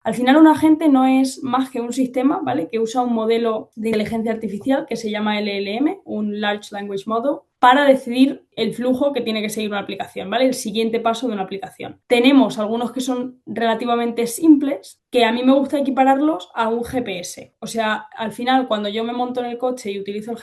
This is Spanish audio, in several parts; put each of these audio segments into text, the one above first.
Al final un agente no es más que un sistema, ¿vale? Que usa un modelo de inteligencia artificial que se llama LLM, un Large Language Model, para decidir el flujo que tiene que seguir una aplicación, ¿vale? El siguiente paso de una aplicación. Tenemos algunos que son relativamente simples, que a mí me gusta equipararlos a un GPS. O sea, al final, cuando yo me monto en el coche y utilizo el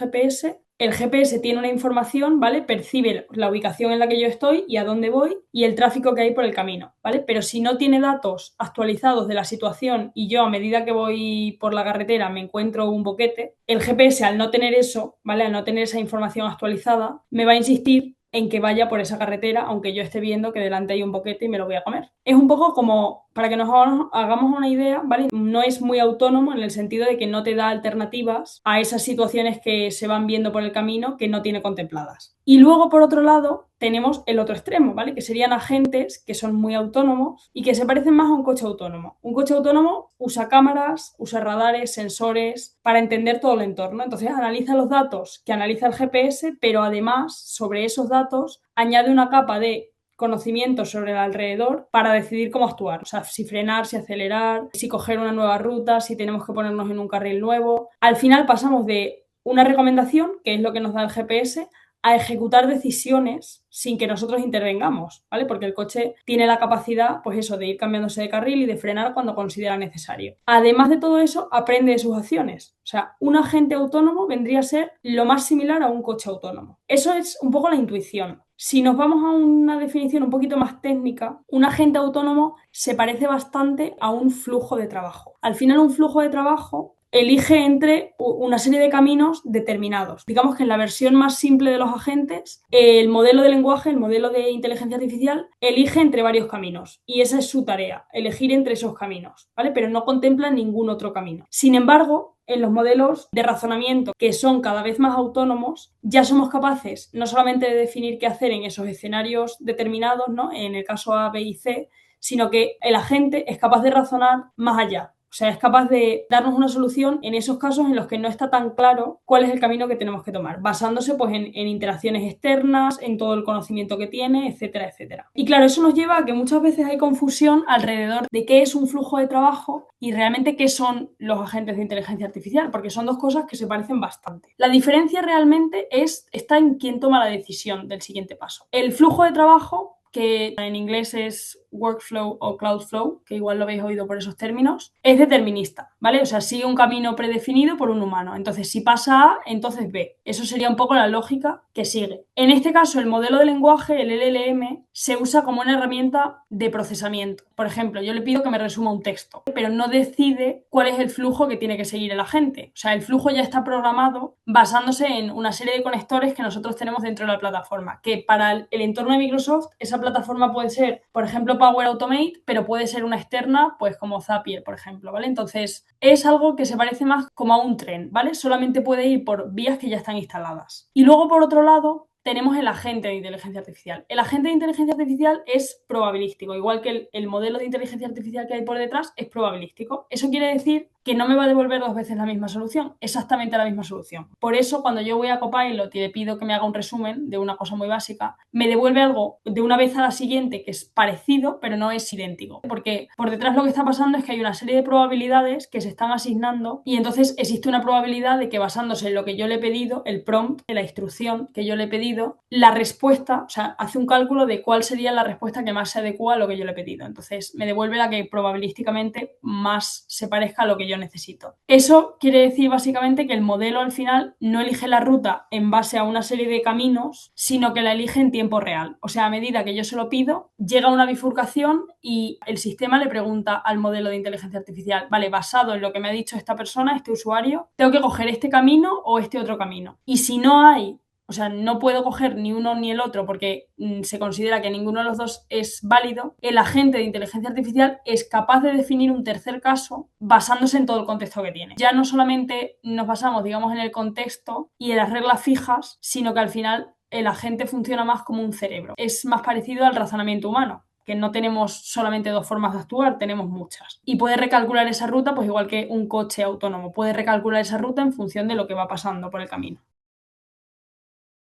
GPS tiene una información, ¿vale? Percibe la ubicación en la que yo estoy y a dónde voy y el tráfico que hay por el camino, ¿vale? Pero si no tiene datos actualizados de la situación y yo a medida que voy por la carretera me encuentro un boquete, el GPS al no tener eso, ¿vale? Al no tener esa información actualizada, me va a insistir en que vaya por esa carretera, aunque yo esté viendo que delante hay un boquete y me lo voy a comer. Es un poco como, para que nos hagamos una idea, ¿vale? No es muy autónomo en el sentido de que no te da alternativas a esas situaciones que se van viendo por el camino que no tiene contempladas. Y luego, por otro lado, tenemos el otro extremo, ¿vale? Que serían agentes que son muy autónomos y que se parecen más a un coche autónomo. Un coche autónomo usa cámaras, usa radares, sensores para entender todo el entorno. Entonces analiza los datos que analiza el GPS, pero además sobre esos datos añade una capa de conocimiento sobre el alrededor para decidir cómo actuar. O sea, si frenar, si acelerar, si coger una nueva ruta, si tenemos que ponernos en un carril nuevo. Al final pasamos de una recomendación, que es lo que nos da el GPS, a ejecutar decisiones sin que nosotros intervengamos, ¿vale? Porque el coche tiene la capacidad, pues eso, de ir cambiándose de carril y de frenar cuando considera necesario. Además de todo eso, aprende de sus acciones. O sea, un agente autónomo vendría a ser lo más similar a un coche autónomo. Eso es un poco la intuición. Si nos vamos a una definición un poquito más técnica, un agente autónomo se parece bastante a un flujo de trabajo. Al final, un flujo de trabajo elige entre una serie de caminos determinados. Digamos que en la versión más simple de los agentes, el modelo de lenguaje, el modelo de inteligencia artificial, elige entre varios caminos y esa es su tarea, elegir entre esos caminos, ¿vale? Pero no contempla ningún otro camino. Sin embargo, en los modelos de razonamiento que son cada vez más autónomos, ya somos capaces no solamente de definir qué hacer en esos escenarios determinados, ¿no? En el caso A, B y C, sino que el agente es capaz de razonar más allá. O sea, es capaz de darnos una solución en esos casos en los que no está tan claro cuál es el camino que tenemos que tomar, basándose pues en interacciones externas, en todo el conocimiento que tiene, etcétera, etcétera. Y claro, eso nos lleva a que muchas veces hay confusión alrededor de qué es un flujo de trabajo y realmente qué son los agentes de inteligencia artificial, porque son dos cosas que se parecen bastante. La diferencia realmente está en quién toma la decisión del siguiente paso. El flujo de trabajo, que en inglés es workflow o cloudflow, que igual lo habéis oído por esos términos, es determinista, ¿vale? O sea, sigue un camino predefinido por un humano. Entonces, si pasa A, entonces B. Eso sería un poco la lógica que sigue. En este caso, el modelo de lenguaje, el LLM, se usa como una herramienta de procesamiento. Por ejemplo, yo le pido que me resuma un texto, pero no decide cuál es el flujo que tiene que seguir el agente. O sea, el flujo ya está programado basándose en una serie de conectores que nosotros tenemos dentro de la plataforma, que para el entorno de Microsoft, esa plataforma puede ser, por ejemplo, Power Automate, pero puede ser una externa, pues como Zapier, por ejemplo, ¿vale? Entonces, es algo que se parece más como a un tren, ¿vale? Solamente puede ir por vías que ya están instaladas. Y luego, por otro lado, tenemos el agente de inteligencia artificial. El agente de inteligencia artificial es probabilístico, igual que el modelo de inteligencia artificial que hay por detrás es probabilístico. Eso quiere decir que no me va a devolver dos veces la misma solución, exactamente la misma solución. Por eso, cuando yo voy a Copilot y le pido que me haga un resumen de una cosa muy básica, me devuelve algo de una vez a la siguiente que es parecido, pero no es idéntico. Porque por detrás lo que está pasando es que hay una serie de probabilidades que se están asignando y entonces existe una probabilidad de que basándose en lo que yo le he pedido, el prompt, de la instrucción que yo le he pedido, la respuesta, o sea, hace un cálculo de cuál sería la respuesta que más se adecua a lo que yo le he pedido. Entonces, me devuelve la que probabilísticamente más se parezca a lo que yo necesito. Eso quiere decir básicamente que el modelo al final no elige la ruta en base a una serie de caminos, sino que la elige en tiempo real. O sea, a medida que yo se lo pido, llega una bifurcación y el sistema le pregunta al modelo de inteligencia artificial, vale, basado en lo que me ha dicho esta persona, este usuario, tengo que coger este camino o este otro camino. Y si no hay, o sea, no puedo coger ni uno ni el otro porque se considera que ninguno de los dos es válido, el agente de inteligencia artificial es capaz de definir un tercer caso basándose en todo el contexto que tiene. Ya no solamente nos basamos, digamos, en el contexto y en las reglas fijas, sino que al final el agente funciona más como un cerebro. Es más parecido al razonamiento humano, que no tenemos solamente dos formas de actuar, tenemos muchas. Y puede recalcular esa ruta, pues igual que un coche autónomo, puede recalcular esa ruta en función de lo que va pasando por el camino.